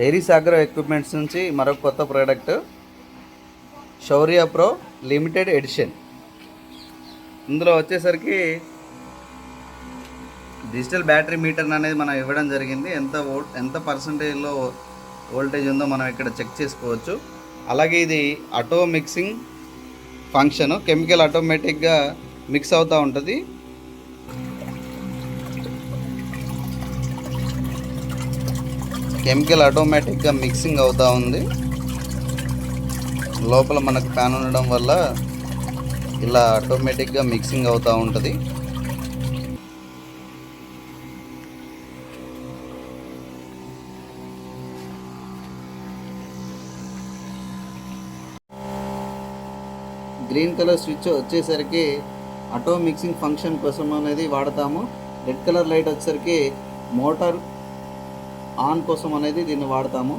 ఎయిరిస్ agro equipments నుంచి మరొక కొత్త ప్రోడక్ట్ శౌర్య ప్రో లిమిటెడ్ ఎడిషన్. ఇందులో వచ్చేసరికి డిజిటల్ బ్యాటరీ మీటర్ అనేది మనం ఇవ్వడం జరిగింది. ఎంత పర్సంటేజ్లో వోల్టేజ్ ఉందో మనం ఇక్కడ చెక్ చేసుకోవచ్చు. అలాగే ఇది ఆటో మిక్సింగ్ ఫంక్షన్, కెమికల్ ఆటోమేటిక్గా మిక్స్ అవుతూ ఉంటుంది. కెమికల్ ఆటోమేటిక్గా మిక్సింగ్ అవుతూ ఉంది. లోపల మనకు ఫ్యాన్ ఉండడం వల్ల ఇలా ఆటోమేటిక్గా మిక్సింగ్ అవుతూ ఉంటుంది. గ్రీన్ కలర్ స్విచ్ వచ్చేసరికి ఆటో మిక్సింగ్ ఫంక్షన్ కోసం అనేది వాడతాము. రెడ్ కలర్ లైట్ వచ్చేసరికి మోటార్ ఆన్ కోసం అనేది దీన్ని వాడతాము.